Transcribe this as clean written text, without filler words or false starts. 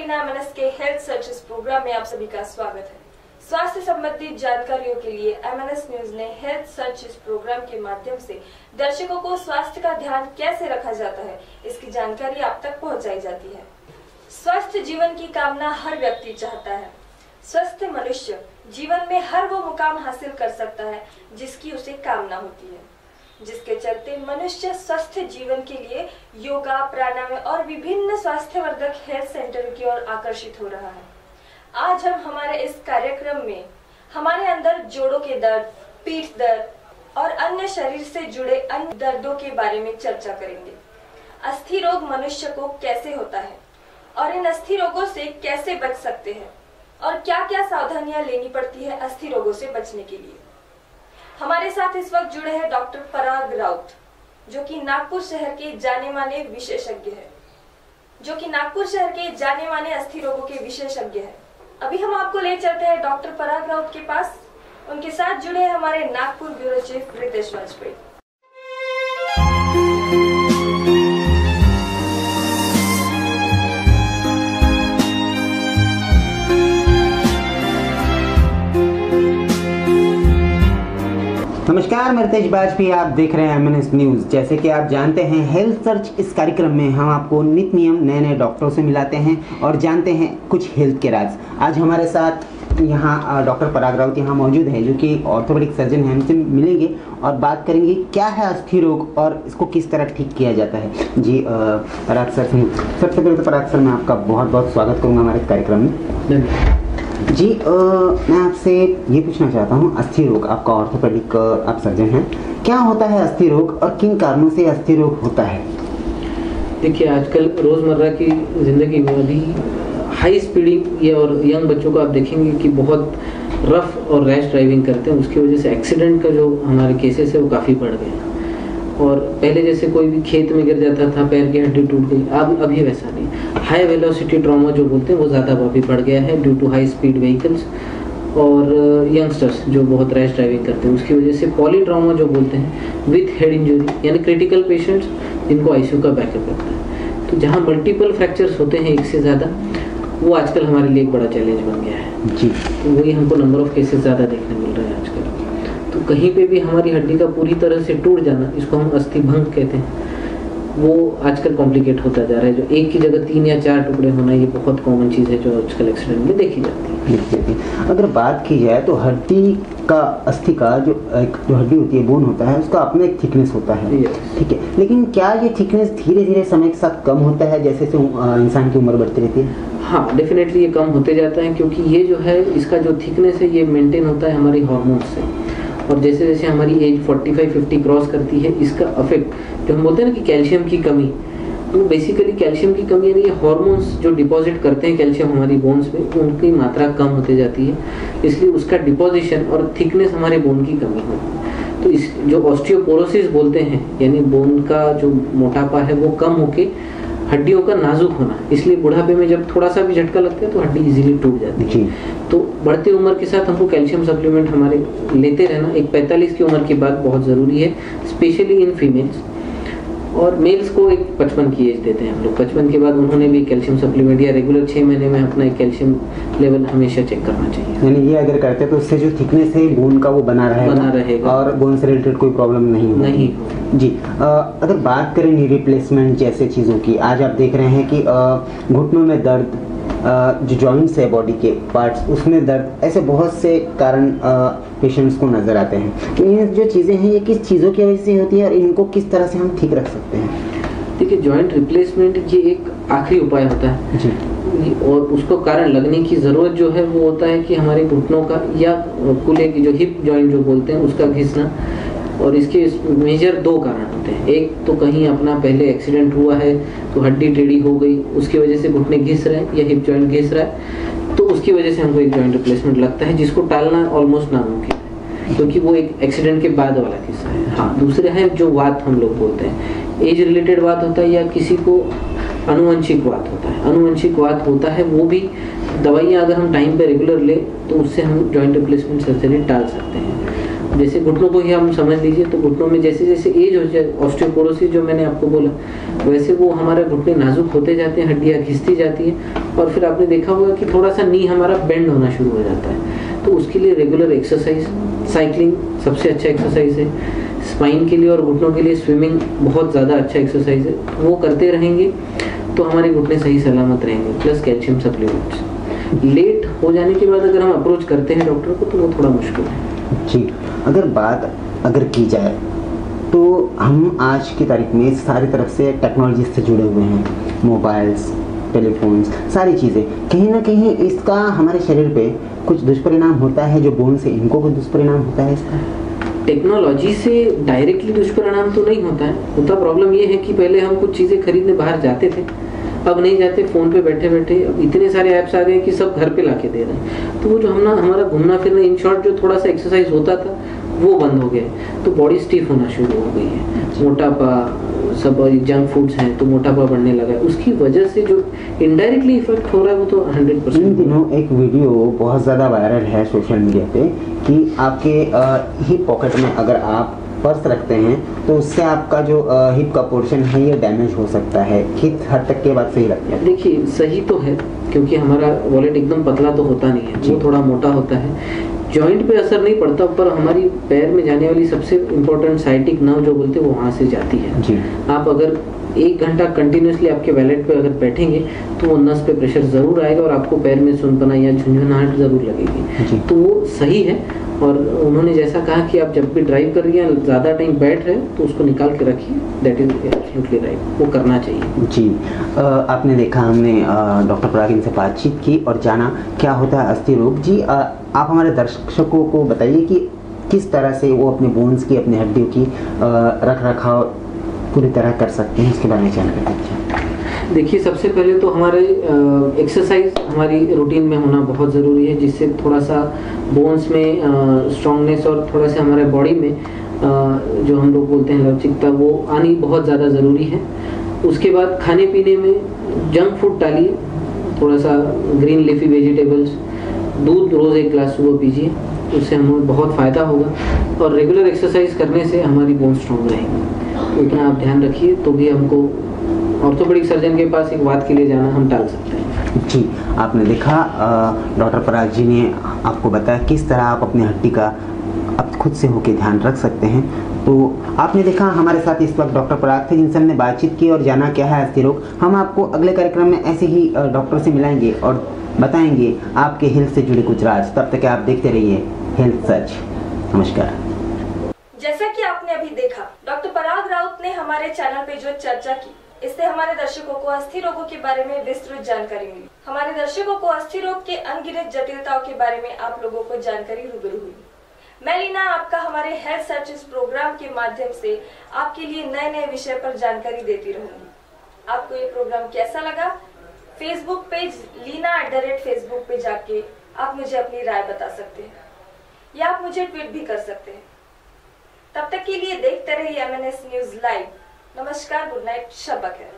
Arena MNS के health searches programme में आप सभी का स्वागत है। स्वास्थ्य संबंधी जानकारियों के लिए एमएनएस न्यूज ने हेल्थ सर्चेस प्रोग्राम के माध्यम से दर्शकों को स्वास्थ्य का ध्यान कैसे रखा जाता है, इसकी जानकारी आप तक पहुंचाई जाती है। स्वस्थ जीवन की कामना हर व्यक्ति चाहता है। स्वस्थ मनुष्य जीवन में हर वो मुकाम हासिल कर सकता है जिसकी उसे कामना होती है, जिसके चलते मनुष्य स्वस्थ जीवन के लिए योगा, प्राणायाम और विभिन्न स्वास्थ्यवर्धक हेल्थ सेंटर की ओर आकर्षित हो रहा है। आज हम हमारे इस कार्यक्रम में हमारे अंदर जोड़ों के दर्द, पीठ दर्द और अन्य शरीर से जुड़े अन्य दर्दों के बारे में चर्चा करेंगे। अस्थि रोग मनुष्य को कैसे होता है और इन अस्थि रोगों से कैसे बच सकते हैं और क्या क्या सावधानियां लेनी पड़ती है अस्थि रोगों से बचने के लिए। हमारे साथ इस वक्त जुड़े हैं डॉक्टर पराग राउत, जो कि नागपुर शहर के जाने माने अस्थि रोगों के विशेषज्ञ हैं। अभी हम आपको ले चलते हैं डॉक्टर पराग राउत के पास। उनके साथ जुड़े हैं हमारे नागपुर ब्यूरो चीफ रितेश वाजपेयी। नमस्कार, मैं रितेश वाजपेयी, आप देख रहे हैं एमएनएस न्यूज़। जैसे कि आप जानते हैं, हेल्थ सर्च इस कार्यक्रम में हम आपको नित नियम नए डॉक्टरों से मिलाते हैं और जानते हैं कुछ हेल्थ के राज। आज हमारे साथ यहाँ डॉक्टर पराग राउत यहाँ मौजूद है, जो कि एक ऑर्थोपेडिक सर्जन हैं। हमसे मिलेंगे और बात करेंगे क्या है अस्थि रोग और इसको किस तरह ठीक किया जाता है। जी पराग सर, सबसे पहले तो पराग सर मैं आपका बहुत बहुत स्वागत करूँगा हमारे कार्यक्रम में। जी मैं आपसे ये पूछना चाहता हूँ, अस्थि रोग, आपका ऑर्थोपेडिक आप सर्जन हैं, क्या होता है अस्थि रोग और किन कारणों से अस्थि रोग होता है? देखिए, आजकल रोज़मर्रा की ज़िंदगी में अभी हाई स्पीडिंग ये और यंग बच्चों को आप देखेंगे कि बहुत रफ और रैश ड्राइविंग करते हैं। उसकी वजह से एक्सीडेंट का जो हमारे केसेस है वो काफ़ी बढ़ गए हैं। और पहले जैसे कोई भी खेत में गिर जाता था, पैर की हड्डी टूट गई, अब अभी वैसा नहीं। हाई वेलोसिटी ट्रॉमा जो बोलते हैं वो ज़्यादा अभी बढ़ गया है due to high speed vehicles और यंगस्टर्स जो बहुत रैश ड्राइविंग करते हैं। उसकी वजह से पॉली ट्रॉमा जो बोलते हैं विथ हेड इंजरी, यानी क्रिटिकल पेशेंट्स जिनको आईसीयू का बैकअप रहता है। तो जहाँ मल्टीपल फ्रैक्चर्स होते हैं एक से ज़्यादा, वो आजकल हमारे लिए एक बड़ा चैलेंज बन गया है जी। तो वही हमको नंबर ऑफ केसेस ज़्यादा देखने मिल रहे हैं आजकल। तो कहीं पे भी हमारी हड्डी का पूरी तरह से टूट जाना, इसको हम अस्थि भंग कहते हैं, वो आजकल कॉम्प्लिकेट होता जा रहा है। जो एक की जगह 3 या 4 टुकड़े होना, ये बहुत कॉमन चीज़ है जो आजकल एक्सीडेंट में देखी जाती है। अगर बात की जाए तो हड्डी का, अस्थि का जो हड्डी होती है, बोन होता है, उसका अपना एक थिकनेस होता है, ठीक है। लेकिन क्या ये थिकनेस धीरे धीरे समय के साथ कम होता है जैसे इंसान की उम्र बढ़ती रहती है? हाँ, डेफिनेटली ये कम होते जाता है, क्योंकि ये जो है, इसका जो थिकनेस है ये मेंटेन होता है हमारी हार्मोन से। और जैसे जैसे हमारी एज 45-50 क्रॉस करती है, इसका अफेक्ट जो हम बोलते हैं ना कि कैल्शियम की कमी, तो बेसिकली कैल्शियम की कमी यानी ये हार्मोन्स जो डिपॉजिट करते हैं कैल्शियम हमारी बोन्स में, उनकी मात्रा कम होते जाती है, इसलिए उसका डिपॉजिशन और थिकनेस हमारे बोन की कमी होती है। तो इस जो ऑस्टियोपोरोसिस बोलते हैं, यानी बोन का जो मोटापा है वो कम होके हड्डियों का नाजुक होना, इसलिए बुढ़ापे में जब थोड़ा सा भी झटका लगता है तो हड्डी इजीली टूट जाती है। तो बढ़ती उम्र के साथ हमको कैल्शियम सप्लीमेंट हमारे लेते रहना एक 45 की उम्र के बाद बहुत ज़रूरी है, स्पेशली इन फीमेल्स। और मेल्स को एक 55 की एज देते हैं हम लोग। 55 के बाद उन्होंने भी कैल्शियम सप्लीमेंट या रेगुलर 6 महीने में अपना एक कैल्शियम लेवल हमेशा चेक करना चाहिए। यानी ये अगर करते हैं तो उससे जो थिकनेस है बोन का वो बना रहेगा और बोन से रिलेटेड कोई प्रॉब्लम नहीं होगी जी। अगर बात करें नी रिप्लेसमेंट जैसे चीज़ों की, आज आप देख रहे हैं कि घुटनों में दर्द, जो जॉइंट्स है बॉडी के पार्ट्स, उसमें दर्द, ऐसे बहुत से कारण पेशेंट्स को नज़र आते हैं। तो ये जो चीज़ें हैं ये किस चीज़ों की वजह से होती है और इनको किस तरह से हम ठीक रख सकते हैं? देखिए, जॉइंट रिप्लेसमेंट ये एक आखिरी उपाय होता है जी। और उसको कारण लगने की ज़रूरत जो है वो होता है कि हमारे घुटनों का या कूल्हे की जो हिप जॉइंट जो बोलते हैं उसका घिसना। और इसके मेजर 2 कारण होते हैं। एक तो कहीं अपना पहले एक्सीडेंट हुआ है तो हड्डी टेढ़ी हो गई, उसकी वजह से घुटने घिस रहे हैं या हिप जॉइंट घिस रहा है, तो उसकी वजह से हमको एक जॉइंट रिप्लेसमेंट लगता है, जिसको टालना ऑलमोस्ट नामुमकिन है, क्योंकि वो एक एक्सीडेंट के बाद वाला किस्सा है। हाँ, दूसरे है जो वात हम लोग बोलते हैं, एज रिलेटेड वात होता है या किसी को अनुवंशिक वात होता है। अनुवंशिक वात होता है, वो भी दवाइयाँ अगर हम टाइम पे रेगुलर ले तो उससे हम जॉइंट रिप्लेसमेंट सर्जरी टाल सकते हैं। जैसे घुटनों को ही हम समझ लीजिए, तो घुटनों में जैसे जैसे एज हो जाए, ऑस्टियोपोरोसिस जो मैंने आपको बोला, वैसे वो हमारे घुटने नाजुक होते जाते हैं, हड्डियाँ घिसती जाती हैं, और फिर आपने देखा होगा कि थोड़ा सा नी हमारा बेंड होना शुरू हो जाता है। तो उसके लिए रेगुलर एक्सरसाइज, साइकिलिंग सबसे अच्छा एक्सरसाइज है। स्पाइन के लिए और घुटनों के लिए स्विमिंग बहुत ज़्यादा अच्छा एक्सरसाइज है, वो करते रहेंगे तो हमारे घुटने सही सलामत रहेंगे। Plus calcium supplements. लेट हो जाने के बाद अगर हम अप्रोच करते हैं डॉक्टर को तो वो थोड़ा मुश्किल है जी। अगर की जाए तो हम आज की तारीख में सारी तरफ से टेक्नोलॉजी से जुड़े हुए हैं, मोबाइल्स, टेलीफोन्स, सारी चीज़ें, कहीं ना कहीं इसका हमारे शरीर पे कुछ दुष्परिणाम होता है, जो बोन से इनको कुछ दुष्परिणाम होता है इसका? टेक्नोलॉजी से डायरेक्टली दुष्परिणाम तो नहीं होता है। प्रॉब्लम ये है कि पहले हम कुछ चीज़ें खरीदने बाहर जाते थे, अब नहीं जाते, फ़ोन पे बैठे बैठे अब इतने सारे ऐप्स आ गए कि सब घर पे लाके दे रहे हैं। तो वो जो हमारा घूमना फिरना, इन शॉर्ट जो थोड़ा सा एक्सरसाइज होता था वो बंद हो गया, तो बॉडी स्टिफ होना शुरू हो गई है। मोटापा, सब जंक फूड्स हैं तो मोटापा बढ़ने लगा है। उसकी वजह से जो इनडायरेक्टली इफेक्ट हो रहा है वो तो 100%। इन दिनों एक वीडियो बहुत ज़्यादा वायरल है सोशल मीडिया पे कि आपके हिप पॉकेट में अगर आप पर्स रखते हैं तो उससे आपका जो हिप का पोर्शन है ये डैमेज हो सकता है। किस हद तक के बात सही लगती है? देखिए सही तो है, क्योंकि हमारा वॉलेट एकदम पतला तो होता नहीं है, वो थोड़ा मोटा होता है। जॉइंट पे असर नहीं पड़ता, पर हमारी पैर में जाने वाली सबसे इम्पोर्टेंट साइटिक नर्व जो बोलते हैं वो वहाँ से जाती है जी। आप अगर 1 घंटा कंटिन्यूसली आपके वॉलेट पे अगर बैठेंगे तो वो नस पे प्रेशर ज़रूर आएगा और आपको पैर में सुनपना या झुंझुनाहट ज़रूर लगेगी। तो वो सही है। और उन्होंने जैसा कहा कि आप जब भी ड्राइव कर रही हैं, ज़्यादा टाइम बैठ रहे तो उसको निकाल के रखिए, दैट इज एब्सोल्युटली राइट, वो करना चाहिए जी। आपने देखा, हमने डॉक्टर पराग इनसे बातचीत की और जाना क्या होता है अस्थि रोग। जी, आप हमारे दर्शकों को बताइए कि किस तरह से वो अपने बोन्स की, अपने हड्डियों की रख रखाव पूरी तरह कर सकते हैं, इसके बारे में जानकारी दीजिए। देखिए सबसे पहले तो हमारे एक्सरसाइज हमारी रूटीन में होना बहुत ज़रूरी है, जिससे थोड़ा सा बोन्स में स्ट्रॉन्गनेस और थोड़ा सा हमारे बॉडी में जो हम लोग बोलते हैं लवचिकता, वो आनी बहुत ज़्यादा ज़रूरी है। उसके बाद खाने पीने में जंक फूड टालिए, थोड़ा सा ग्रीन लीफी वेजिटेबल्स, दूध रोज़ 1 ग्लास सुबह पीजिए, उससे हमें बहुत फ़ायदा होगा। और रेगुलर एक्सरसाइज करने से हमारी बोन स्ट्रॉन्ग रहेंगी, तो इतना आप ध्यान रखिए। तो भी हमको ऑर्थोपेडिक सर्जन के पास एक बात के लिए जाना हम टाल सकते हैं जी। आपने देखा, डॉक्टर पराग जी ने आपको बताया किस तरह आप अपनी हड्डी का अब खुद से होकर ध्यान रख सकते हैं। तो आपने देखा, हमारे साथ इस वक्त डॉक्टर पराग थे जिनसे हमने बातचीत की और जाना क्या है अस्थि रोग। हम आपको अगले कार्यक्रम में ऐसे ही डॉक्टर से मिलाएंगे और बताएंगे आपके हेल्थ से जुड़े कुछ राज। तब तक आप देखते रहिए हेल्थ सर्च। नमस्कार। जैसा कि आपने अभी देखा, डॉक्टर पराग राउत ने हमारे चैनल पे जो चर्चा की, इससे हमारे दर्शकों को अस्थि रोगों के बारे में विस्तृत जानकारी मिली। हमारे दर्शकों को अस्थि रोग के अनगिनत जटिलताओं के बारे में आप लोगों को जानकारी रूबरू हुई। मैं लीना आपका हमारे हेल्थ सर्च इस प्रोग्राम के माध्यम से आपके लिए नए नए विषय पर जानकारी देती रहूंगी। आपको ये प्रोग्राम कैसा लगा? फेसबुक पेज लीना@facebook पे जाके आप मुझे अपनी राय बता सकते हैं या आप मुझे ट्वीट भी कर सकते हैं। तब तक के लिए देखते रहिए MNS न्यूज लाइव। नमस्कार, गुड नाइट, शब बखैर।